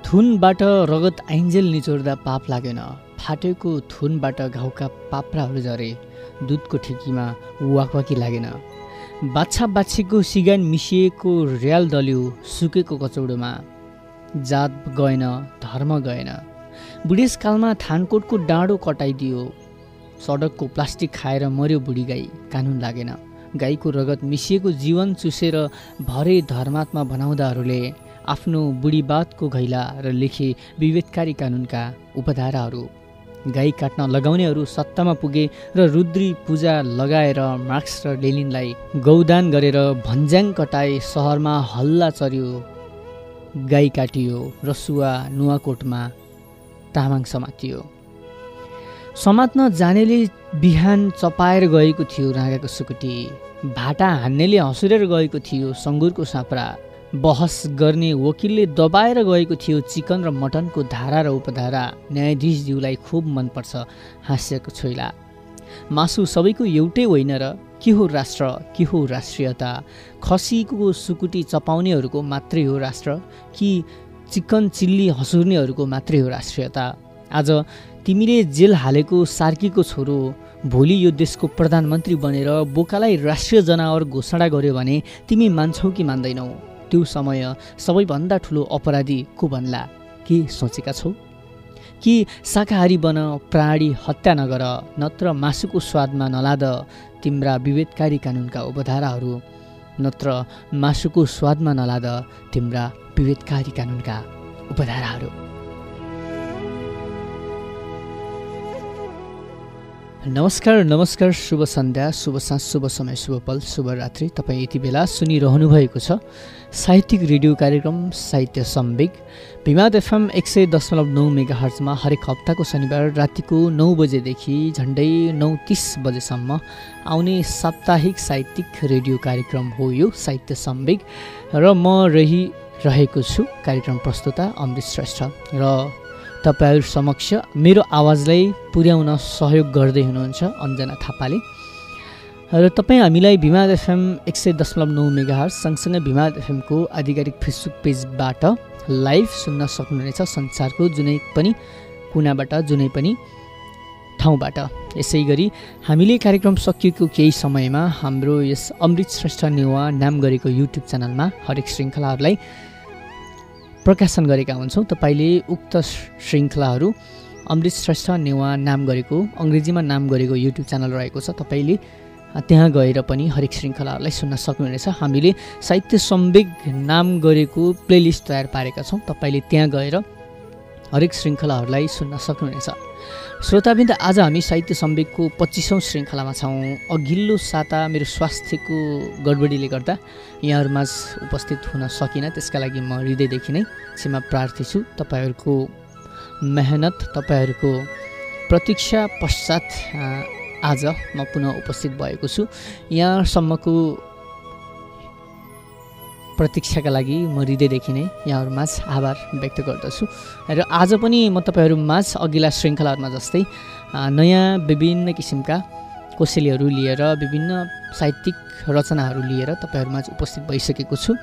थुनबाट रगत आइन्जेल निचोर्दा पाप लागेन, फाटेको थुनबाट घाउका पाप्राहरू झरे, दुधको ठेकीमा वाकवाकी लागेन। बाछा बाछीको सिगान मिसिएको र्याल दल्यो सुकेको कचौडोमा, जात गएन धर्म गएन। बुढेसकालमा थानकोटको डाँडो कटाइदियो, सडकको प्लास्टिक खाएर मर्यो बुढी गाई, कानुन लागेन। गाईको रगत मिसिएको जीवन चुसेर भरे धर्मात्मा बनाउँदाहरूले आफ्नो बुढीबातको घैला र लेखे विभेदकारी कानुनका उपधाराहरू। गाई काट्न लगाउनेहरू सत्तामा पुगे र रुद्री पूजा लगाएर मार्क्स र लेनिनलाई गौदान गरेर भन्ज्याङ कटाए, सहरमा हल्ला चर्यो, गाई काटियो, रसुवा नुवाकोटमा तामाङ समातियो। समात्न जानेले बिहान चपाएर गएको थियो राँगाको सुकुटी, भाटा हान्नेले हँसुरेर गएको थियो सङ्गुरको साँप्रा, बहस गर्ने वकिलले दबाएर गएको थियो चिकन र मटनको धारा र उपधारा। न्यायाधीशज्यूलाई खुब मनपर्छ हास्यको छोइला। मासु सबैको एउटै होइन र के हो राष्ट्र, के हो राष्ट्रियता? खसीको सुकुटी चपाउनेहरूको मात्रै हो राष्ट्र कि चिकन चिल्ली हँसुर्नेहरूको मात्रै हो राष्ट्रियता? आज तिमीले जेल हालेको सार्कीको छोरो भोलि यो देशको प्रधानमन्त्री बनेर बोकालाई राष्ट्रिय जनावर घोषणा गर्यो भने तिमी मान्छौ कि मान्दैनौ? त्यो समय सबैभन्दा ठुलो अपराधी को बन्ला? के सोचेका छौ? कि शाकाहारी बन, प्राणी हत्या नगर, नत्र मासुको स्वादमा नलाद तिम्रा विभेदकारी कानुनका उपधाराहरू, नत्र मासुको स्वादमा नलाद तिम्रा विभेदकारी कानुनका उपधाराहरू। नमस्कार नमस्कार, शुभ सन्ध्या, शुभ साँझ, शुभ समय, शुभ पल, शुभ रात्रि। तपाईँ यति बेला सुनिरहनु भएको छ साहित्यिक रेडियो कार्यक्रम साहित्य सम्वेग भिमाद एफएम 100.9 मेगाहर्जमा हरेक हप्ताको शनिबार रातिको 9 बजेदेखि झन्डै 9:30 बजेसम्म आउने साप्ताहिक साहित्यिक रेडियो कार्यक्रम हो यो साहित्य सम्वेग। र म रहेको छु कार्यक्रम प्रस्तुता अमृत श्रेष्ठ र तपाईहरु समक्ष मेरो आवाजलाई पुर्याउन सहयोग गर्दै हुनुहुन्छ अञ्जना थापाले। र तपाईँ हामीलाई भिमाद एफएम 100.9 मेगाहर्ज सँगसँगै भिमाद एफएमको आधिकारिक फेसबुक पेजबाट लाइभ सुन्न सक्नुहुनेछ, संसारको जुनै पनि कुनाबाट, जुनै पनि ठाउँबाट। यसै गरी हामीले कार्यक्रम सकिएको केही समयमा हाम्रो यस अमृत श्रेष्ठ नेवा नाम गरेको युट्युब च्यानलमा हरेक श्रृङ्खलाहरूलाई प्रकाशन गरेका हुन्छौँ। तपाईँले उक्त श्रृङ्खलाहरू अमृत श्रेष्ठ नेवा नाम गरेको, अङ्ग्रेजीमा नाम गरेको युट्युब च्यानल रहेको छ, तपाईँले त्यहाँ गएर पनि हरेक श्रृङ्खलाहरूलाई सुन्न सक्नुहुनेछ। हामीले साहित्य सम्वेग नाम गरेको प्लेलिस्ट तयार पारेका छौँ, तपाईँले त्यहाँ गएर हरेक श्रृङ्खलाहरूलाई सुन्न सक्नुहुनेछ। श्रोताबिन्द, आज हामी साहित्य सम्वेगको 25औं श्रृङ्खलामा छौँ। अघिल्लो साता मेरो स्वास्थ्यको गडबडीले गर्दा यहाँहरूमाझ उपस्थित हुन सकिनँ, त्यसका लागि म हृदयदेखि नै क्षमा प्रार्थी छु। तपाईँहरूको मेहनत, तपाईँहरूको प्रतीक्षा पश्चात आज म पुनः उपस्थित भएको छु। यहाँसम्मको प्रतीक्षाका लागि म हृदयदेखि नै यहाँहरूमाझ आभार व्यक्त गर्दछु। र आज पनि म तपाईँहरूमाझ अघिल्ला श्रृङ्खलाहरूमा जस्तै नयाँ विभिन्न किसिमका कोसेलीहरू लिएर, विभिन्न साहित्यिक रचनाहरू लिएर तपाईँहरूमाझ उपस्थित भइसकेको छु।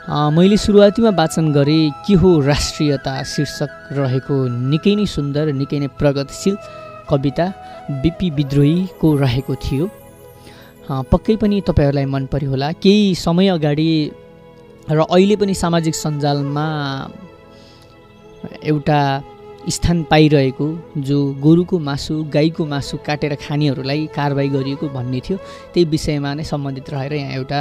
मैले सुरुवातीमा वाचन गरेँ के हो राष्ट्रियता शीर्षक रहेको निकै नै सुन्दर, निकै नै प्रगतिशील कविता बिपी विद्रोहीको रहेको थियो। पक्कै पनि तपाईँहरूलाई मन पर्यो होला। केही समय अगाडि र अहिले पनि सामाजिक सञ्जालमा एउटा स्थान पाइरहेको जो गोरुको मासु, गाईको मासु काटेर खानेहरूलाई कारबाही गरिएको भन्ने थियो, त्यही विषयमा नै सम्बन्धित रहेर यहाँ एउटा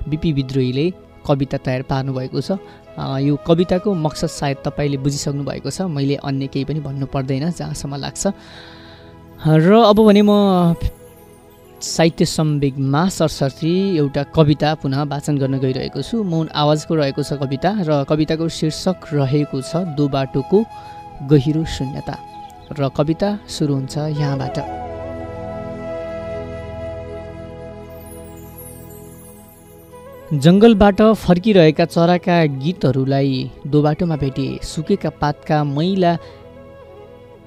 बिपी विद्रोहीले कविता तयार पार्नुभएको छ। यो कविताको मकसद सायद तपाईँले बुझिसक्नु भएको छ, मैले अन्य केही पनि भन्नु पर्दैन जहाँसम्म लाग्छ। र अब भने म साहित्य सम्वेगमा सरसर्ती एउटा कविता पुनः वाचन गर्न गइरहेको छु। मौन आवाजको रहेको छ कविता र कविताको शीर्षक रहेको छ दो बाटोको गहिरो शून्यता। र कविता सुरु हुन्छ यहाँबाट। जङ्गलबाट फर्किरहेका चराका गीतहरूलाई दो बाटोमा भेटे, सुकेका पातका मैला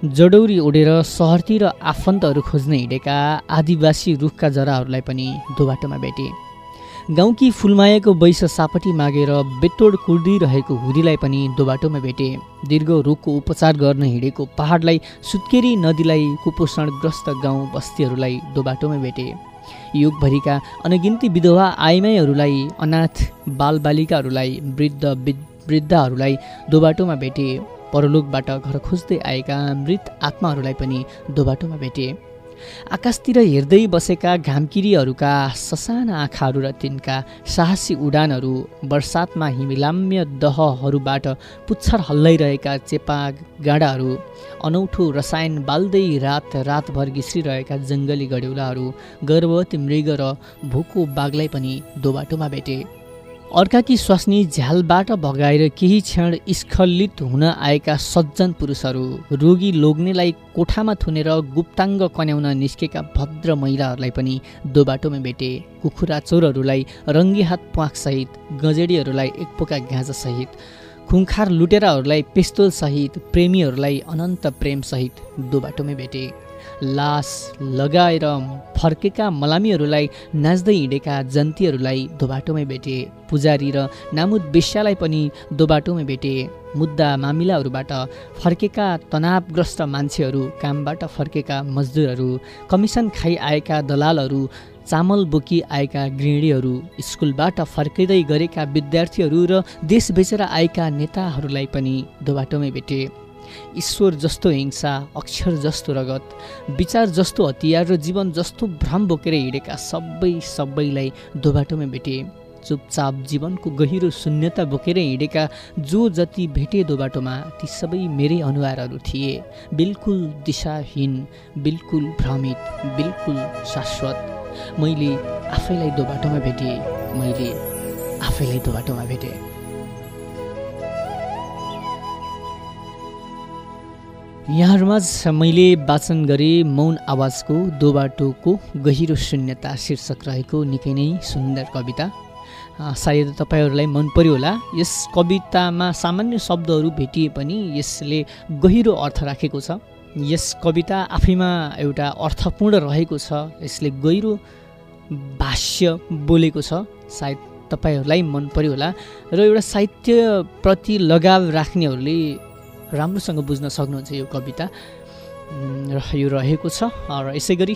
जडौरी ओढेर सहरतिर आफन्तहरू खोज्न हिँडेका आदिवासी रुखका जराहरूलाई पनि दो बाटोमा भेटे। गाउँकी फुलमायाको वैश सापटी मागेर बेटोड कुर्दिरहेको हुरीलाई पनि दोबाटोमा भेटे। दीर्घ रोगको उपचार गर्न हिँडेको पहाडलाई, सुत्केरी नदीलाई, कुपोषणग्रस्त गाउँ बस्तीहरूलाई दोबाटोमा भेटे। युगभरिका अनगिन्ती विधवा आइमाईहरूलाई, अनाथ बालबालिकाहरूलाई, वृद्धहरूलाई दोबाटोमा भेटे। परलोकबाट घर खोज्दै आएका मृत आत्माहरूलाई पनि दोबाटोमा भेटे। आकाशतिर हेर्दै बसेका घामकिरीहरूका ससाना आँखाहरू र तिनका साहसी उडानहरू, बर्सातमा हिमिलाम्य दहहरूबाट पुच्छर हल्लाइरहेका चेपा गाडाहरू, अनौठो रसायन बाल्दै रातभर घिस्रिरहेका जङ्गली गडेउलाहरू, गर्भवती मृग र भोको बाघलाई पनि दोबाटोमा भेटे। अर्काकी स्वास्नी झ्यालबाट भगाएर केही क्षण स्खलित हुन आएका सज्जन पुरुषहरू, रोगी लोग्नेलाई कोठामा थुनेर गुप्ताङ्ग कन्याउन निस्केका भद्र महिलाहरूलाई पनि दोबाटोमा भेटे। कुखुरा चोरहरूलाई रङ्गीहात प्वाखसहित, गजेडीहरूलाई एकपोका गाँजासहित, खुङखार लुटेराहरूलाई पिस्तोलसहित, प्रेमीहरूलाई अनन्त प्रेमसहित दोबाटोमै भेटे। लास लगाएर फर्केका मलामीहरूलाई, नाच्दै हिँडेका जन्तीहरूलाई दोबाटोमै भेटे। पुजारी र नामुद बेश्यालाई पनि दोबाटोमै भेटे। मुद्दा मामिलाहरूबाट फर्केका तनावग्रस्त मान्छेहरू, कामबाट फर्केका मजदुरहरू, कमिसन खाइ आएका दलालहरू, चामल बोकी आएका गृहिणीहरू, स्कुलबाट फर्किँदै गरेका विद्यार्थीहरू र देश बेचेर आएका नेताहरूलाई पनि दोबाटोमै भेटे। ईश्वर जस्तो हिंसा, अक्षर जस्तो रगत, विचार जस्तो हतियार र जीवन जस्तो भ्रम बोकेर हिँडेका सबैलाई दोबाटोमै भेटे। चुपचाप जीवनको गहिरो शून्यता बोकेर हिँडेका जो जति भेटे दोबाटोमा, ती सबै मेरै अनुहारहरू थिए। बिल्कुल दिशाहीन, बिल्कुल भ्रमित, बिल्कुल शाश्वत। मैले आफैलाई दोबाटोमा भेटे। यहाँहरूमाझ मैले वाचन गरेँ मौन आवाजको दोबाटोको गहिरो शून्यता शीर्षक रहेको निकै नै सुन्दर कविता। सायद तपाईँहरूलाई मन पर्यो होला। यस कवितामा सामान्य शब्दहरू भेटिए पनि यसले गहिरो अर्थ राखेको छ। यस कविता आफैमा एउटा अर्थपूर्ण रहेको छ। यसले गहिरो भाष्य बोलेको छ। सायद तपाईँहरूलाई मन पर्यो होला र एउटा साहित्यप्रति लगाव राख्नेहरूले राम्रोसँग बुझ्न सक्नुहुन्छ यो कविता यो रहेको छ। र यसै गरी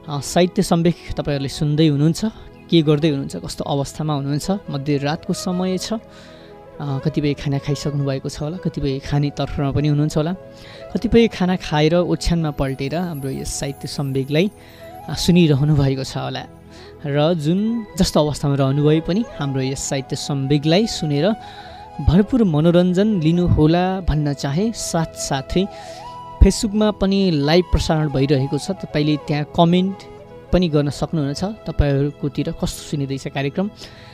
साहित्य सम्वेक तपाईँहरूले सुन्दै हुनुहुन्छ। के गर्दै हुनुहुन्छ, कस्तो अवस्थामा हुनुहुन्छ? मध्यरातको समय छ, कतिपय खाना खाइसक्नु भएको छ होला, कतिपय खाने तर्फमा पनि हुनुहुन्छ होला, कतिपय खाना खाएर ओछ्यानमा पल्टेर हाम्रो यस साहित्य सम्वेकलाई सुनिरहनु भएको छ होला। र जुन जस्तो अवस्थामा रहनुभए पनि हाम्रो यस साहित्य सम्वेकलाई सुनेर भरपुर मनोरञ्जन लिनुहोला भन्न चाहे। साथसाथै फेसबुकमा पनि लाइभ प्रसारण भइरहेको छ। तपाईँले त्यहाँ कमेन्ट पनि गर्न सक्नुहुनेछ, तपाईँहरूकोतिर कस्तो सुनिँदैछ कार्यक्रम।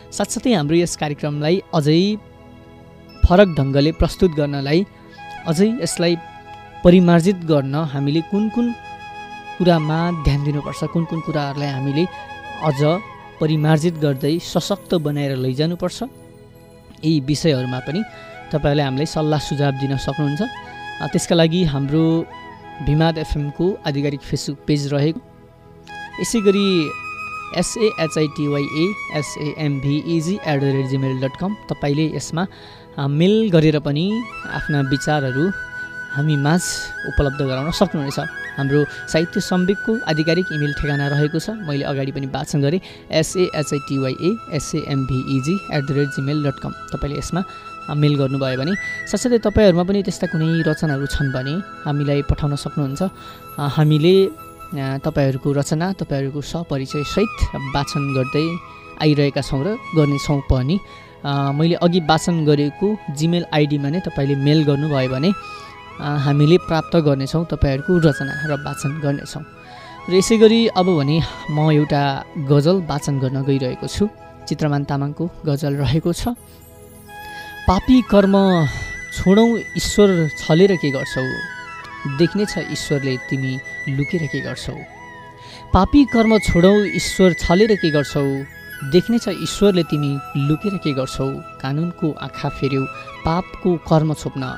साथसाथै हाम्रो यस कार्यक्रमलाई अझै फरक ढङ्गले प्रस्तुत गर्नलाई, अझै यसलाई परिमार्जित गर्न हामीले कुन कुरामा ध्यान दिनुपर्छ, कुन कुराहरूलाई हामीले अझ परिमार्जित गर्दै सशक्त बनाएर लैजानुपर्छ, यी विषयहरूमा पनि तपाईँहरूले हामीलाई सल्लाह सुझाव दिन सक्नुहुन्छ। त्यसका लागि हाम्रो भिमाद एफएमको आधिकारिक फेसबुक पेज रहेको, यसै गरी SAHITYASAMVEG@gmail.com तपाईँले यसमा मेल गरेर पनि आफ्ना विचारहरू हामी माझ उपलब्ध गराउन सक्नुहुनेछ। हाम्रो साहित्य सम्वेकको आधिकारिक इमेल ठेगाना रहेको छ, मैले अगाडि पनि वाचन गरेँ, SAHITYASAMVEG@gmail.com तपाईँले यसमा मेल गर्नुभयो भने। साथसाथै तपाईँहरूमा पनि त्यस्ता कुनै रचनाहरू छन् भने हामीलाई पठाउन सक्नुहुन्छ। हामीले तपाईँहरूको रचना, तपाईँहरूको सहपरिचयसहित वाचन गर्दै आइरहेका छौँ र गर्नेछौँ पनि। मैले अघि वाचन गरेको जिमेल आइडीमा नै तपाईँले मेल गर्नुभयो भने हामीले प्राप्त गर्नेछौँ तपाईँहरूको रचना र वाचन गर्नेछौँ। र यसै गरी अब भने म एउटा गजल वाचन गर्न गइरहेको छु। चित्रमान तामाङको गजल रहेको छ। पापी कर्म छोडौँ ईश्वर छलेर के गर्छौ, देख्नेछ ईश्वरले तिमी लुकेर के गर्छौ। पापी कर्म छोडौँ ईश्वर छलेर के गर्छौ, देख्नेछ ईश्वरले तिमी लुकेर के गर्छौ। कानुनको आँखा फेर्यौ पापको कर्म छोप्न,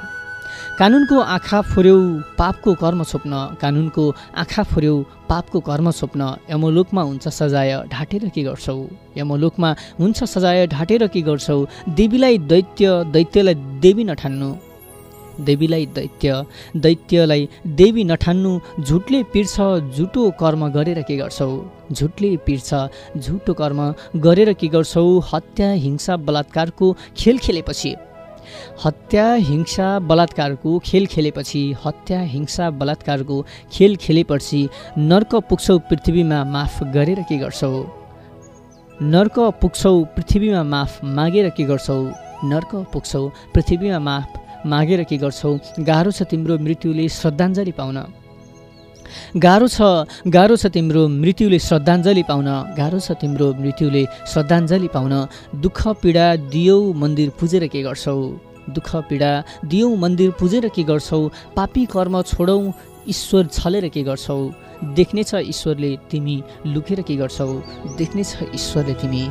कानुनको आँखा फोर्यौ पापको कर्म छोप्न, कानुनको आँखा फोर्यौ पापको कर्म छोप्न, यमलोकमा हुन्छ सजाय ढाँटेर के गर्छौ, यमलोकमा हुन्छ सजाय ढाँटेर के गर्छौ, देवीलाई दैत्य, दैत्यलाई देवी नठान्नु, देवीलाई दैत्य, दैत्यलाई देवी नठान्नु, झुटले पिर्छ झुटो कर्म गरेर के गर्छौ, झुटले पिर्छ झुटो कर्म गरेर के गर्छौ, हत्या हिंसा बलात्कारको खेल खेलेपछि, हत्या हिंसा बलात्कारको खेल खेलेपछि, हत्या हिंसा बलात्कारको खेल खेलेपछि नर्क पुग्छौ पृथ्वीमा माफ गरेर के गर्छौ, नर्क पुग्छौ पृथ्वीमा माफ मागेर के गर्छौ, नर्क पुग्छौ पृथ्वीमा माफ मागेर के गर्छौ, गाह्रो छ तिम्रो मृत्युले श्रद्धाञ्जली पाउन, गाह्रो छ तिम्रो मृत्युले श्रद्धाञ्जली पाउन, गाह्रो छ तिम्रो मृत्युले श्रद्धाञ्जली पाउन, दुःख पीडा दियौ मन्दिर पुजेर के गर्छौ, दुःख पीडा दियौ मन्दिर पुजेर के गर्छौ, पापी कर्म छोडौ ईश्वर छलेर के गर्छौ, देख्नेछ ईश्वरले तिमी लुकेर के गर्छौ, देख्नेछ ईश्वरले तिमी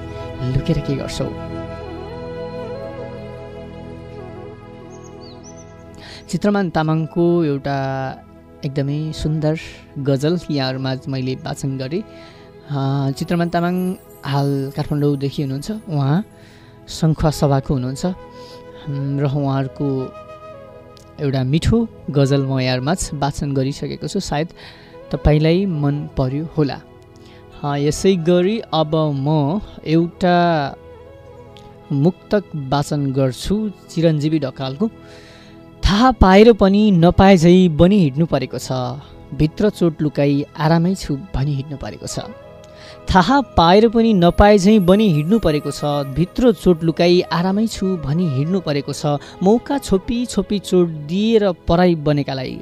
लुकेर के गर्छौ। चित्रमान तामाङको एउटा एकदमै सुन्दर गजल यहाँहरूमा मैले वाचन गरेँ। चित्रमान तामाङ हाल काठमाडौँदेखि हुनुहुन्छ, उहाँ सङ्खुवा सभाको हुनुहुन्छ र उहाँहरूको एउटा मिठो गजल म यहाँहरूमा वाचन गरिसकेको छु, सायद तपाईँलाई मन पर्यो होला। यसै गरी अब म एउटा मुक्तक वाचन गर्छु चिरञ्जीवी ढकालको। थाहा पाएर पनि नपाए झै बनि हिँड्नु परेको छ, भित्र चोट लुकाई आरामै छु भनी हिँड्नु परेको छ, थाहा पाएर पनि नपाए झै बनि हिँड्नु परेको छ, भित्र चोट लुकाई आरामै छु भनी हिँड्नु परेको छ, मौका छोपी छोपी चोट दिएर पराई बनेकालाई,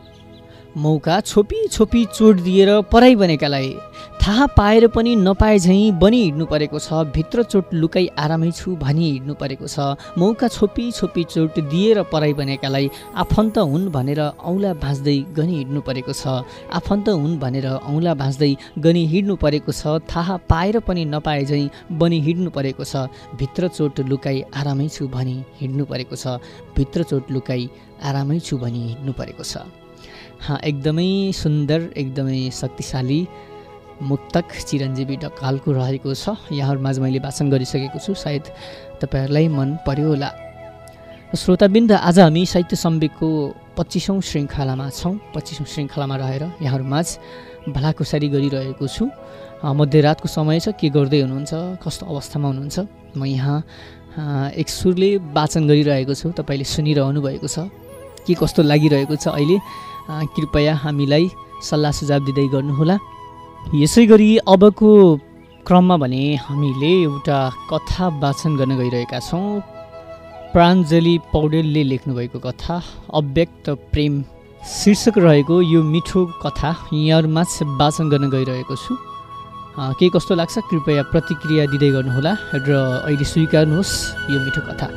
मौका छोपी छोपी चोट दिएर पराई बनेकालाई, थाहा पाएर पनि नपाए झैँ बनि हिँड्नु परेको छ, भित्र चोट लुकाई आरामै छु भनी हिँड्नु परेको छ, मौका छोपी छोपी चोट दिएर पराई बनेकालाई, आफन्त हुन् भनेर औँला भाँच्दै गनी हिँड्नु परेको छ, आफन्त हुन् भनेर औँला भाँच्दै गनी हिँड्नु परेको छ, थाहा पाएर पनि नपाए झैँ बनी हिँड्नु परेको छ, भित्र चोट लुकाई आरामै छु भनी हिँड्नु परेको छ, भित्र चोट लुकाई आरामै छु भनी हिँड्नु परेको छ। एकदमै सुन्दर, एकदमै शक्तिशाली मुक्तक चिरञ्जीवी ढकालको रहेको छ, यहाँहरूमाझ मैले वाचन गरिसकेको छु, सायद तपाईँहरूलाई मन पर्यो होला। श्रोताबिन्द, आज हामी साहित्य सम्वेकको 25औं श्रृङ्खलामा छौँ। 25औं श्रृङ्खलामा रहेर यहाँहरूमाझ भलाकुसारी गरिरहेको छु। मध्यरातको समय छ, के गर्दै हुनुहुन्छ, कस्तो अवस्थामा हुनुहुन्छ, म यहाँ एक सुरले वाचन गरिरहेको छु, तपाईँले सुनिरहनु भएको छ, के कस्तो लागिरहेको छ अहिले कृपया हामीलाई सल्लाह सुझाव दिँदै गर्नुहोला। यसै गरी अबको क्रममा भने हामीले एउटा कथा वाचन गर्न गइरहेका छौँ। प्राञ्जली पौडेलले लेख्नुभएको कथा अव्यक्त प्रेम शीर्षक रहेको यो मिठो कथा यहाँहरूमा वाचन गर्न गइरहेको छु। के कस्तो लाग्छ कृपया प्रतिक्रिया दिँदै गर्नुहोला र अहिले स्वीकार्नुहोस् यो मिठो कथा।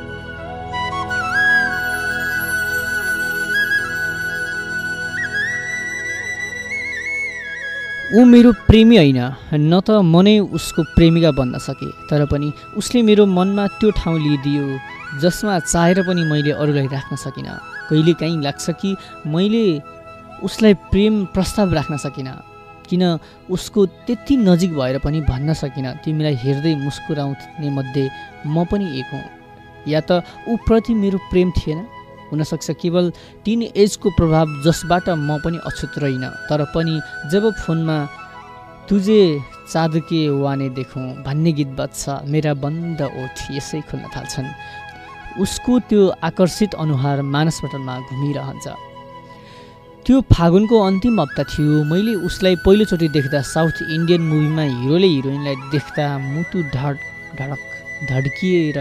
ऊ मेरो प्रेमी होइन, न त म नै उसको प्रेमिका बन्न सकेँ, तर पनि उसले मेरो मनमा त्यो ठाउँ लिइदियो जसमा चाहेर पनि मैले अरूलाई राख्न सकिनँ। कहिलेकाहीँ लाग्छ कि मैले उसलाई प्रेम प्रस्ताव राख्न सकिनँ, किन उसको त्यति नजिक भएर पनि भन्न सकिनँ तिमीलाई हेर्दै मुस्कुराउने मध्ये म पनि एक हुँ। या त ऊप्रति मेरो प्रेम थिएन, हुनसक्छ केवल टिन एजको प्रभाव जसबाट म पनि अछुत रहिनँ। तर पनि जब फोनमा तुझे चाँदके वाने देखौँ भन्ने गीत बज्छ, मेरा बन्द ओठ यसै खुल्न थाल्छन्। उसको त्यो आकर्षित अनुहार मानसपटलमा घुमिरहन्छ। त्यो फागुनको अन्तिम हप्ता थियो। मैले उसलाई पहिलोचोटि देख्दा साउथ इन्डियन मुभीमा हिरोले हिरोइनलाई देख्दा मुटु धडक धड्किएर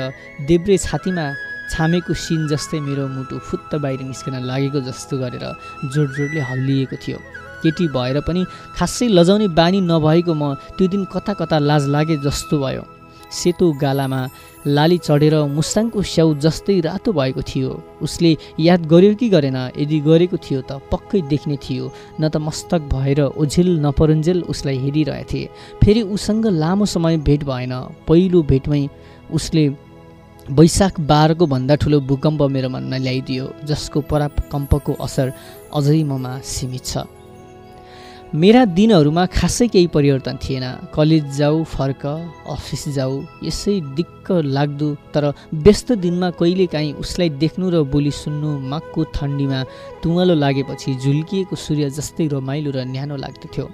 देब्रे छातीमा छामेको सिन जस्तै मेरो मुटु फुत्त बाहिर निस्कन लागेको जस्तो गरेर जोड जोडले हल्लिएको थियो। केटी भएर पनि खासै लजाउने बानी नभएको म त्यो दिन कता कता लाज लागे जस्तो भयो। सेतो गालामा लाली चढेर मुस्ताङको स्याउ जस्तै रातो भएको थियो। उसले याद गर्यो कि गरेन? यदि गरेको थियो त पक्कै देख्ने थियो, न त मस्तक भएर ओझेल नपरुन्जेल उसलाई हेरिरहेथे। फेरि उसँग लामो समय भेट भएन। पहिलो भेटमै उसले वैशाख 12 को भन्दा ठुलो भूकम्प मेरो मनमा ल्याइदियो, जसको पराकम्पको असर अझै ममा सीमित छ। मेरा दिनहरूमा खासै केही परिवर्तन थिएन। कलेज जाऊ फर्क, अफिस जाऊ, यसै दिक्क लाग्दो तर व्यस्त दिनमा कहिलेकाहीँ उसलाई देख्नु र बोली सुन्नु माघको ठन्डीमा तुवालो लागेपछि झुल्किएको सूर्य जस्तै रमाइलो र न्यानो लाग्दथ्यो।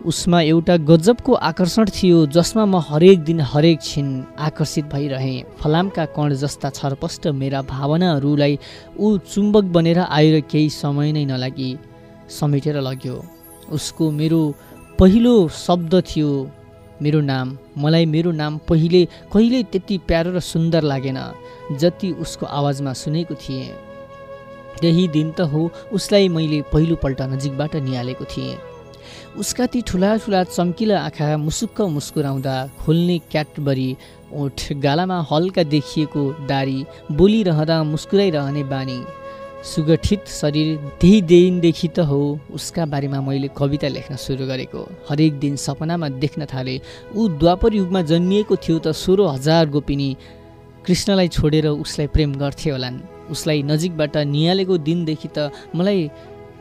उसमा एउटा गजबको आकर्षण थियो जसमा म हरेक दिन हरेक क्षण आकर्षित भइरहेँ। फलामका कण जस्ता छरपष्ट मेरा भावनाहरूलाई ऊ चुम्बक बनेर आएर केही समय नै नलागी समेटेर लग्यो। उसको मेरो पहिलो शब्द थियो मेरो नाम। मलाई मेरो नाम कहिले त्यति प्यारो र सुन्दर लागेन जति उसको आवाजमा सुनेको थिएँ। त्यही दिन त हो उसलाई मैले पहिलोपल्ट नजिकबाट निहालेको थिएँ। उसका ती ठुला ठुला चम्किला आँखा, मुसुक्क मुस्कुराउँदा खोल्ने क्याटबरी ओठ, गालामा हल्का देखिएको दारी, बोलिरहँदा मुस्कुराइरहने बानी, सुगठित शरीर, त्यही दिनदेखि त हो उसका बारेमा मैले कविता लेख्न सुरु गरेको। हरेक दिन सपनामा देख्न थाले ऊ द्वापर युगमा जन्मिएको थियो त 16,000 गोपिनी कृष्णलाई छोडेर उसलाई प्रेम गर्थे होलान्। उसलाई नजिकबाट निहालेको दिनदेखि त मलाई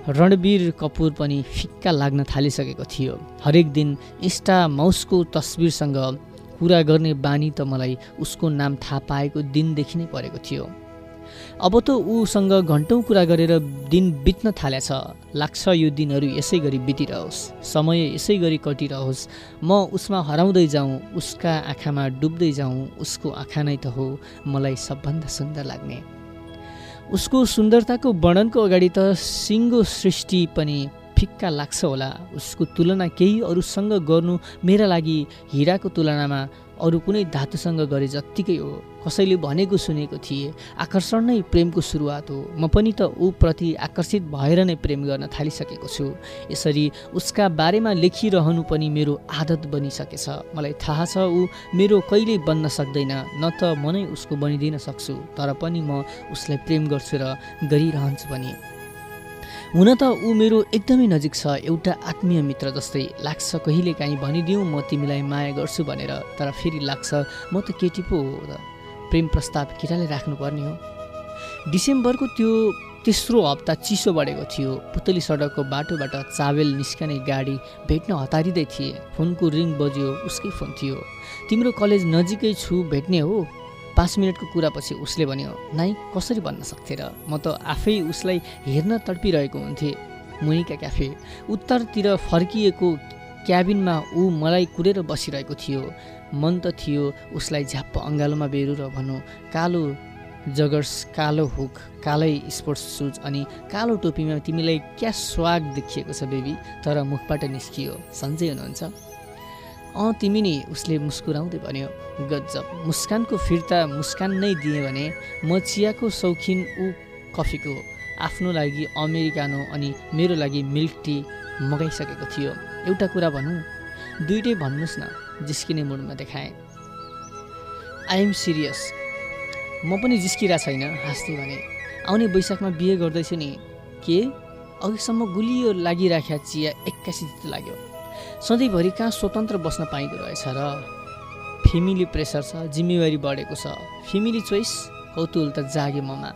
रणबीर कपुर पनि फिक्का लाग्न थालिसकेको थियो। हरेक दिन इन्स्टा माउसको तस्बिरसँग कुरा गर्ने बानी त मलाई उसको नाम थाहा पाएको दिनदेखि नै परेको थियो। अब त ऊसँग घन्टौँ कुरा गरेर दिन बित्न थालेछ। लाग्छ यो दिनहरू यसै गरी बितिरहोस्, समय यसै गरी कटिरहोस्, म उसमा हराउँदै जाउँ, उसका आँखामा डुब्दै जाउँ। उसको आँखा नै त हो मलाई सबभन्दा सुन्दर लाग्ने। उसको सुन्दरताको वर्णनको अगाडि त सिङ्गो सृष्टि पनि फिक्का लाग्छ होला। उसको तुलना केही अरूसँग गर्नु मेरा लागि हिराको तुलनामा अरू कुनै धातुसँग गरे जत्तिकै हो। कसैले भनेको सुनेको थिए आकर्षण नै प्रेमको सुरुवात हो। म पनि त ऊ प्रति आकर्षित भएर नै प्रेम गर्न थालिसकेको छु। यसरी उसका बारेमा लेखिरहनु पनि मेरो आदत बनिसकेछ। मलाई थाहा छ ऊ मेरो कहिल्यै बन्न सक्दैन, न त म नै उसको बनिदिन सक्छु, तर पनि म उसलाई प्रेम गर्छु र गरिरहन्छु पनि। हुन त ऊ मेरो एकदमै नजिक छ, एउटा आत्मीय मित्र जस्तै लाग्छ। कहिलेकाहीँ भनिदिउँ म तिमीलाई माया गर्छु भनेर, तर फेरि लाग्छ म त केटी पो हो र प्रेम प्रस्ताव केटाले राख्नुपर्ने हो। डिसेम्बरको त्यो तेस्रो हप्ता चिसो बढेको थियो। पुतली सडकको बाटोबाट चावेल निस्कने गाडी भेट्न हतारिँदै थिए। फोनको रिङ बज्यो, उसकै फोन थियो। तिम्रो कलेज नजिकै छु, भेट्ने हो? 5 मिनटको कुरापछि उसले भन्यो, नाइ कसरी भन्न सक्थे र? म त आफै उसलाई हेर्न तडपिरहेको हुन्थेँ। मुनिका क्याफे उत्तरतिर फर्किएको क्याबिनमा ऊ मलाई कुरेर बसिरहेको थियो। मन त थियो उसलाई झ्याप्प अँगालोमा बेरु र भनौँ, कालो जगर्स, कालो हुक, कालै स्पोर्ट्स सुज अनि कालो टोपीमा तिमीलाई क्या स्वाग देखिएको छ बेबी। तर मुखबाट निस्कियो, सन्चै हुनुहुन्छ? तिमी नि, उसले मुस्कुराउँदै भन्यो। गजब मुस्कानको फिर्ता मुस्कान नै दिएँ भने। म चियाको शौखिन, ऊ कफीको। आफ्नो लागि अमेरिकानो अनि मेरो लागि मिल्क टी मगाइसकेको थियो। एउटा कुरा भनौँ? दुइटै भन्नुहोस् न, जिस्किने मुडमा देखाएँ। I am serious. म पनि जिस्किरा छैन, हाँस्दै भने। आउने वैशाखमा बिहे गर्दैछु नि। के? अघिसम्म गुलियो लागिराख्या चिया एक्कासी चित्त लाग्यो। सधैँभरि कहाँ स्वतन्त्र बस्न पाइँदो रहेछ र? फेमिली प्रेसर छ, जिम्मेवारी बढेको छ। Family choice? कौतूहल त जागे ममा।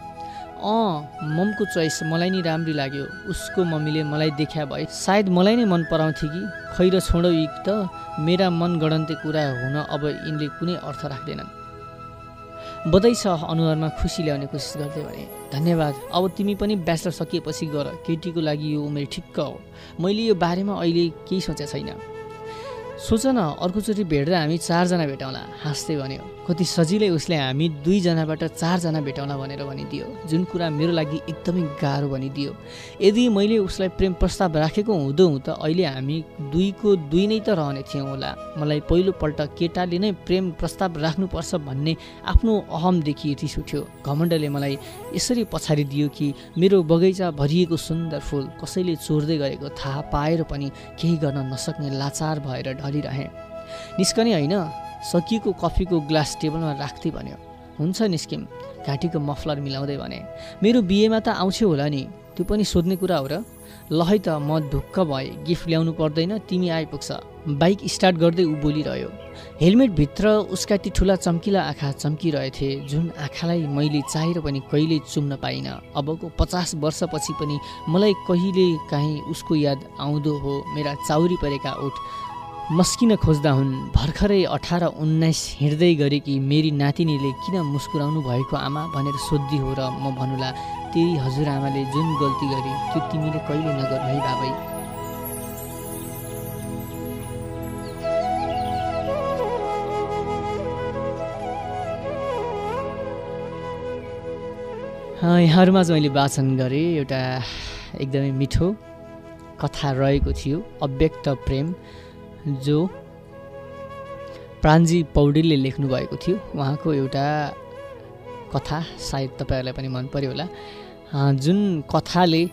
ममको चोइस मलाई नि राम्री लाग्यो। उसको मम्मीले मलाई देखा भए सायद मलाई नै मन पराउँथे कि। खै र छोडौ यी त मेरा मन गणन्ते कुरा हुन अब यिनले कुनै अर्थ राख्दैनन्। बधाई छ, अनुहारमा खुसी ल्याउने कोसिस गर्दै भने। धन्यवाद। अब तिमी पनि ब्याचलर सकिएपछि गर, केटीको लागि यो उमेर ठिक्क हो। मैले यो बारेमा अहिले केही सोचेको छैन। सोच न, अर्कोचोटि भेटेर हामी 4 जना भेटौँला, हाँस्दै भन्यो। कति सजिलै उसले हामी 2 जनाबाट 4 जना भेटौँला भनेर भनिदियो, जुन कुरा मेरो लागि एकदमै गाह्रो भनिदियो। यदि मैले उसलाई प्रेम प्रस्ताव राखेको हुँदो त अहिले हामी 2 को 2 नै त रहने थियौँ होला। मलाई पहिलोपल्ट केटाले नै प्रेम प्रस्ताव राख्नुपर्छ भन्ने आफ्नो अहमदेखि रिस उठ्यो। घमण्डले मलाई यसरी पछाडिदियो कि मेरो बगैँचा भरिएको सुन्दर फुल कसैले चोर्दै गरेको थाहा पाएर पनि केही गर्न नसक्ने लाचार भएर ढलिरहेँ। निस्कने होइन, सकिएको कफीको ग्लास टेबलमा राख्दै भन्यो। हुन्छ निस्किम, घाँटीको मफलर मिलाउँदै भने। मेरो बिहेमा त आउँछौ होला नि? त्यो पनि सोध्ने कुरा हो र? ल है त म ढुक्क भएँ, गिफ्ट ल्याउनु पर्दैन, तिमी आइपुग्छ। बाइक स्टार्ट गर्दै ऊ बोलिरह्यो। हेलमेटभित्र उसका ती ठुला चम्किला आँखा चम्किरहेथे, जुन आँखालाई मैले चाहेर पनि कहिल्यै चुम्न पाइनँ। अबको 50 वर्षपछि पनि मलाई कहिले काहीँ उसको याद आउँदो हो। मेरा चाउरी परेका ओठ मस्किन खोज्दा हुन्। भर्खरै 18-19 हिँड्दै गरेकी मेरी नातिनीले किन मुस्कुराउनु भएको आमा भनेर सोध्दी हो र म भन्नुला, तेरी हजुरआमाले जुन गल्ती गरे त्यो तिमीले कहिले नगर्नु है बाबै। यहाँहरूमा चाहिँ मैले वाचन गरेँ एउटा एकदमै मिठो कथा रहेको थियो, अव्यक्त प्रेम, जो प्रान्जी पौडेलले लेख्नु भएको थियो। उहाँको एउटा कथा सायद तपाईँहरूलाई पनि मन पर्यो होला, जुन कथाले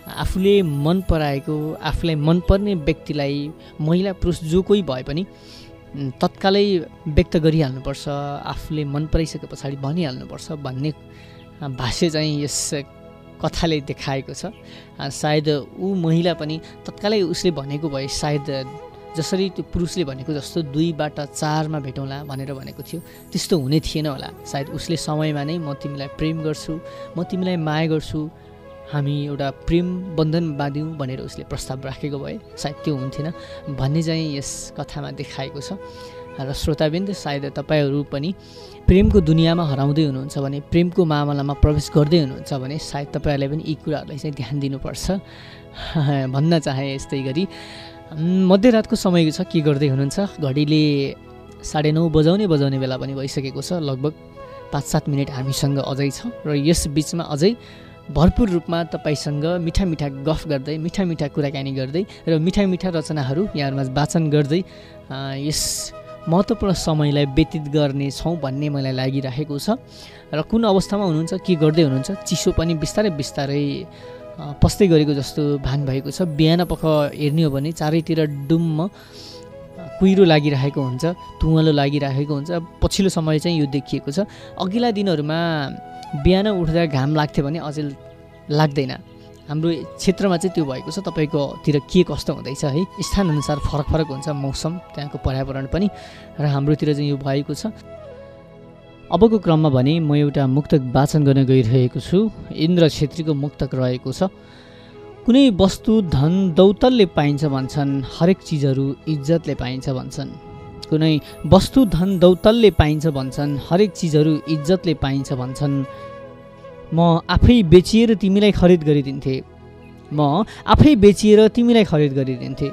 आफूले मन पराएको, आफूलाई मनपर्ने व्यक्तिलाई, महिला पुरुष जो कोही भए पनि तत्कालै व्यक्त गरिहाल्नुपर्छ, आफूले मन पराइसके पछाडि भनिहाल्नुपर्छ भन्ने भाष्य चाहिँ यस कथाले देखाएको छ। सायद ऊ महिला पनि तत्कालै उसले भनेको भए सायद जसरी त्यो पुरुषले भनेको जस्तो 2-4 भेटौँला भनेर भनेको थियो, त्यस्तो हुने थिएन होला। सायद उसले समयमा नै म तिमीलाई प्रेम गर्छु, म तिमीलाई माया गर्छु, हामी एउटा प्रेम बन्धन बाँध्यौँ भनेर उसले प्रस्ताव राखेको भए सायद त्यो हुन्थेन भन्ने चाहिँ यस कथामा देखाएको छ। र श्रोताबिन्द, सायद तपाईँहरू पनि प्रेमको दुनियाँमा हराउँदै हुनुहुन्छ भने, प्रेमको मामलामा प्रवेश गर्दै हुनुहुन्छ भने सायद तपाईँहरूले पनि यी कुराहरूलाई चाहिँ ध्यान दिनुपर्छ भन्न चाहे। यस्तै गरी मध्यरातको समयको छ, के गर्दै हुनुहुन्छ? घडीले 9:30 बजाउने बेला पनि भइसकेको छ। लगभग 5-7 मिनट हामीसँग अझै छ र यस बिचमा अझै भरपुर रूपमा तपाईँसँग मिठा मिठा गफ गर्दै, मिठा मिठा कुराकानी गर्दै र मिठा मिठा रचनाहरू यहाँहरूमा वाचन गर्दै यस महत्त्वपूर्ण समयलाई व्यतीत गर्नेछौँ भन्ने मलाई लागिरहेको छ। र कुन अवस्थामा हुनुहुन्छ, के गर्दै हुनुहुन्छ? चिसो पनि बिस्तारै बिस्तारै पस्दै गरेको जस्तो भान भएको छ। बिहान पख हेर्ने हो भने चारैतिर डुम्म कुहिरो लागिरहेको हुन्छ, तुवालो लागिरहेको हुन्छ। पछिल्लो समय चाहिँ यो देखिएको छ। अघिल्ला दिनहरूमा बिहान उठ्दा घाम लाग्थ्यो भने अझै लाग्दैन। हाम्रो क्षेत्रमा चाहिँ त्यो भएको छ। तपाईँकोतिर के कस्तो हुँदैछ है? स्थानअनुसार फरक फरक हुन्छ मौसम, त्यहाँको पर्यावरण पनि, र हाम्रोतिर चाहिँ यो भएको छ। अबको क्रममा भने म एउटा मुक्तक वाचन गर्न गइरहेको छु। इन्द्र छेत्रीको मुक्तक रहेको छ। कुनै वस्तु धन दौलतले पाइन्छ भन्छन्, हरेक चिजहरू इज्जतले पाइन्छ भन्छन्। कुनै वस्तु धन दौलतले पाइन्छ भन्छन्, हरेक चिजहरू इज्जतले पाइन्छ भन्छन्। म आफै बेचिएर तिमीलाई खरिद गरिदिन्थे, म आफै बेचिएर तिमीलाई खरिद गरिदिन्थे।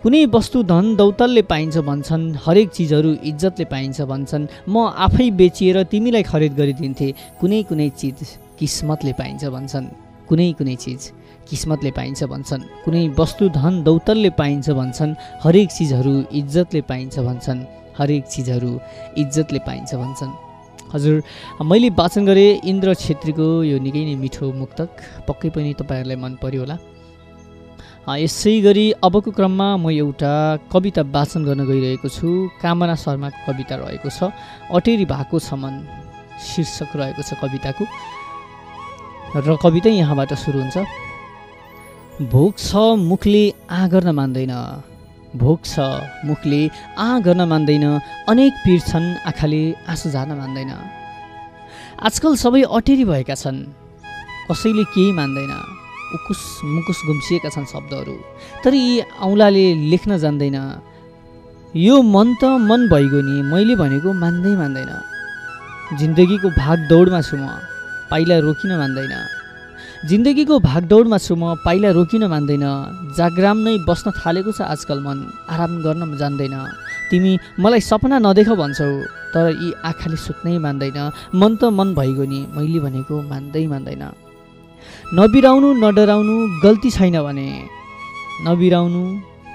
कुनै वस्तु धन दौलतले पाइन्छ भन्छन्, हरेक चिजहरू इज्जतले पाइन्छ भन्छन्। म आफै बेचिएर तिमीलाई खरिद गरिदिन्थे। कुनै कुनै चिज किस्मतले पाइन्छ भन्छन्, कुनै कुनै चिज किस्मतले पाइन्छ भन्छन्। कुनै वस्तु धन दौलतले पाइन्छ भन्छन्, हरेक चिजहरू इज्जतले पाइन्छ भन्छन्, हरेक चिजहरू इज्जतले पाइन्छ भन्छन्। हजुर, मैले वाचन गरेँ इन्द्र छेत्रीको यो निकै नै मिठो मुक्तक, पक्कै पनि तपाईँहरूलाई मन पर्यो होला। यसै गरी अबको क्रममा म एउटा कविता वाचन गर्न गइरहेको छु। कामना शर्माको कविता रहेको छ, अटेरी भएको छ मन शीर्षक रहेको छ कविताको। र कविता यहाँबाट सुरु हुन्छ। भोक छ मुखले आ गर्न मान्दैन, भोक छ मुखले आ गर्न मान्दैन, अनेक पीड छन् आँखाले आँसु झार्न मान्दैन। आजकल सबै अटेरी भएका छन्, कसैले केही मान्दैन। उकुस मुकुस गुम्सिएका छन् शब्दहरू, तर यी औँलाले लेख्न जान्दैन। यो मन त मन भइगयो नि, मैले भनेको मान्दै मान्दैन। जिन्दगीको भागदौडमा छु म, पाइला रोकिन मान्दैन। जिन्दगीको भागदौडमा छु म, पाइला रोकिन मान्दैन। जाग्राम नै बस्न थालेको छ आजकल मन, आराम गर्न जान्दैन। तिमी मलाई सपना नदेख भन्छौ, तर यी आँखाले सुत्नै मान्दैन। मन त मन भइगयो नि, मैले भनेको मान्दै मान्दैन। नबिराउनु नडराउनु गल्ती छैन भने, नबिराउनु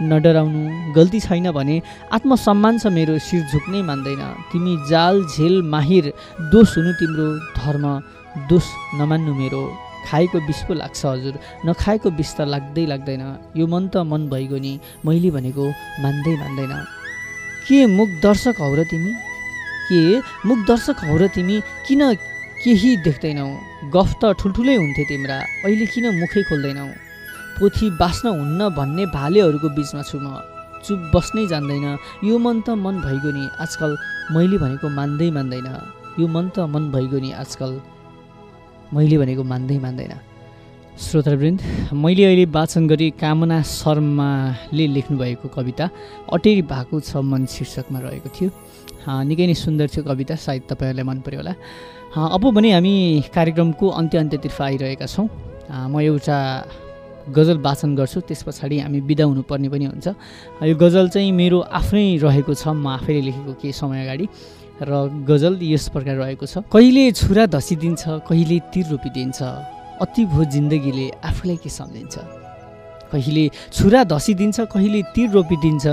नडराउनु गल्ती छैन भने, आत्मसम्मान छ मेरो, शिर झुक्नै मान्दैन। तिमी जाल झेल माहिर, दोष हुनु तिम्रो, धर्म दोष नमान्नु मेरो। खाएको विष पो लाग्छ हजुर, नखाएको विष त लाग्दै लाग्दैन। यो मन त मन भइगयो नि, मैले भनेको मान्दै मान्दैन। के मुख दर्शक हौ र तिमी, के मुख दर्शक हौ र तिमी, किन केही देख्दैनौ, गफ त ठुल्ठुलै हुन्थे तिम्रा, अहिले किन मुखै खोल्दैनौ? पोथी बाँच्न हुन्न भन्ने भालेहरूको बिचमा छु म, चुप बस्नै जान्दैन। यो मन त मन भइगयो नि आजकल, मैले भनेको मान्दै मान्दैन। यो मन त मन भइगयो नि आजकल, मैले भनेको मान्दै मान्दैन। श्रोतावृन्द, मैले अहिले वाचन गरी कामना शर्माले लेख्नुभएको कविता अटेरी भएको छ मन शीर्षकमा रहेको थियो। निकै नै सुन्दर थियो कविता, सायद तपाईँहरूलाई मन पर्यो होला। अब भने हामी कार्यक्रमको अन्त्यतिर्फ आइरहेका छौँ। म एउटा गजल वाचन गर्छु, त्यस पछाडि हामी बिदा हुनुपर्ने पनि हुन्छ। यो गजल चाहिँ मेरो आफ्नै रहेको छ, म आफैले लेखेको केही समय अगाडि, र गजल यस प्रकार रहेको छ। कहिले छुरा धसिदिन्छ, कहिले तीर रोपिदिन्छ, अति भो जिन्दगीले आफूलाई के सम्झिन्छ। कहिले छुरा धसिदिन्छ, कहिले तीर रोपिदिन्छ,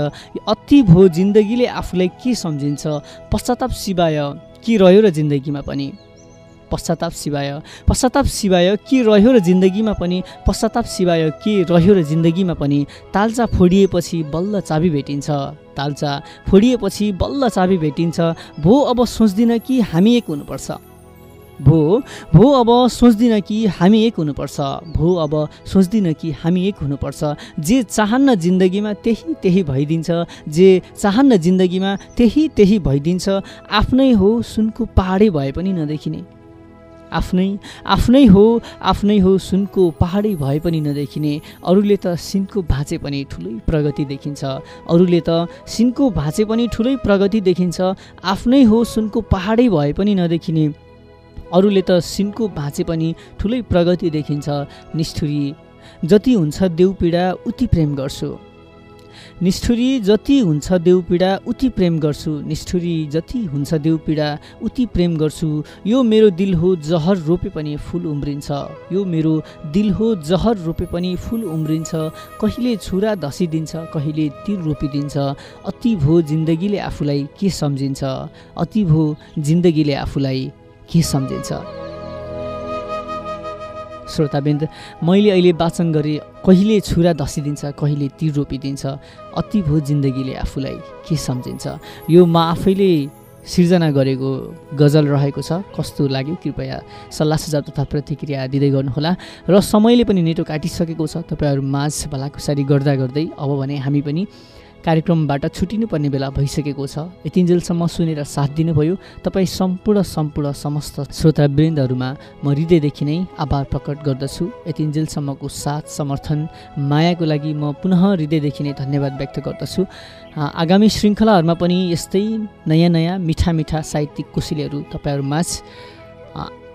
अति भो जिन्दगीले आफूलाई के सम्झिन्छ। पश्चाताप सिवाय के रह्यो र जिन्दगीमा पनि, पश्चाताप सिवाय के रह्यो र जिन्दगीमा पनि, पश्चाताप सिवाय के रह्यो र जिन्दगीमा पनि। ताल्चा फोडिएपछि बल्ल चाबी भेटिन्छ, ताल्चा फोडिएपछि बल्ल चाबी भेटिन्छ। भो अब सोच्दिन कि हामी एक हुनुपर्छ, भो अब सोच्दिन कि हामी एक हुनुपर्छ, भो अब सोच्दिन कि हामी एक हुनुपर्छ। जे चाहन्न जिन्दगीमा त्यही भइदिन्छ, जे चाहन्न जिन्दगीमा त्यही भइदिन्छ। आफ्नै हो सुनको पहाडै भए पनि नदेखिने, आफ्नै हो सुनको पहाडै भए पनि नदेखिने। अरूले त सिनको भाँचे पनि ठुलै प्रगति देखिन्छ, अरूले त सिनको भाँचे पनि ठुलै प्रगति देखिन्छ। आफ्नै हो सुनको पहाडै भए पनि नदेखिने, अरूले त सिनको भाँचे पनि ठुलै प्रगति देखिन्छ। निष्ठुरी जति हुन्छ देउ पीडा उति प्रेम गर्छु, निष्ठुरी जति हुन्छ देउ पीडा उति प्रेम गर्छु, निष्ठुरी जति हुन्छ देउ पीडा उति प्रेम गर्छु। यो मेरो दिल हो जहर रोपे पनि फुल उम्रिन्छ, यो मेरो दिल हो जहर रोपे पनि फुल उम्रिन्छ। कहिले छुरा धसिदिन्छ, कहिले तीर रोपिदिन्छ, अति भो जिन्दगीले आफूलाई के सम्झिन्छ, अति भो जिन्दगीले आफूलाई के सम्झिन्छ। श्रोताबिन्द, मैले अहिले वाचन गरेँ कहिले छुरा धसिदिन्छ, कहिले तीर रोपिदिन्छ, अति भो जिन्दगीले आफूलाई के सम्झिन्छ। यो म आफैले सिर्जना गरेको गजल रहेको छ। कस्तो लाग्यो कृपया सल्लाह सुझाव तथा प्रतिक्रिया दिँदै गर्नुहोला। र समयले पनि नेटो काटिसकेको छ, तपाईँहरू माझ भलाकुसारी गर्दा गर्दै अब भने हामी पनि कार्यक्रमबाट छुटिनुपर्ने बेला भइसकेको छ। यतिन्जेलसम्म सुनेर साथ दिनुभयो तपाईँ सम्पूर्ण समस्त श्रोतावृन्दहरूमा म हृदयदेखि नै आभार प्रकट गर्दछु। यतिन्जेलसम्मको साथ समर्थन मायाको लागि म पुनः हृदयदेखि नै धन्यवाद व्यक्त गर्दछु। आगामी श्रृङ्खलाहरूमा पनि यस्तै नयाँ मिठा साहित्यिक कोसेलीहरू तपाईँहरूमाझ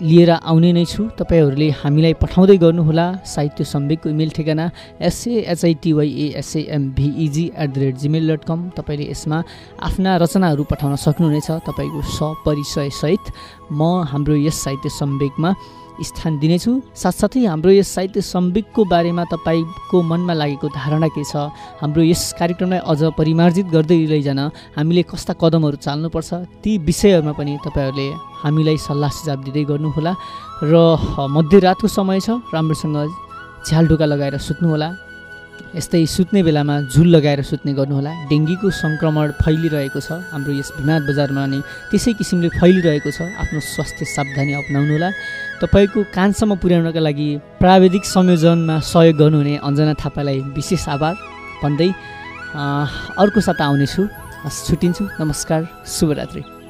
लिएर आउने नै छु। तपाईँहरूले हामीलाई पठाउँदै गर्नुहोला। साहित्य सम्वेकको इमेल ठेगाना sahityasambeg@gmail.com। तपाईँले यसमा आफ्ना रचनाहरू पठाउन सक्नुहुनेछ तपाईँको सपरिचयसहित। म हाम्रो यस साहित्य सम्वेकमा स्थान दिनेछु। साथसाथै हाम्रो यस साहित्य सम्वेकको बारेमा तपाईँको मनमा लागेको धारणा के छ, हाम्रो यस कार्यक्रमलाई अझ परिमार्जित गर्दै लैजान हामीले कस्ता कदमहरू चाल्नुपर्छ, ती विषयहरूमा पनि तपाईँहरूले हामीलाई सल्लाह सुझाव दिँदै गर्नुहोला। र मध्यरातको समय छ, राम्रोसँग झ्यालढोका लगाएर सुत्नुहोला। यस्तै सुत्ने बेलामा झुल लगाएर सुत्ने गर्नुहोला। डेङ्गीको सङ्क्रमण फैलिरहेको छ हाम्रो यस भिमाद बजारमा नै, त्यसै किसिमले फैलिरहेको छ। आफ्नो स्वास्थ्य सावधानी अपनाउनुहोला। तपाईँको कानसम्म पुर्याउनका लागि प्राविधिक संयोजनमा सहयोग गर्नुहुने अञ्जना थापालाई विशेष आभार भन्दै अर्को साता आउनेछु। छुट्टिन्छु। नमस्कार, शुभरात्रि।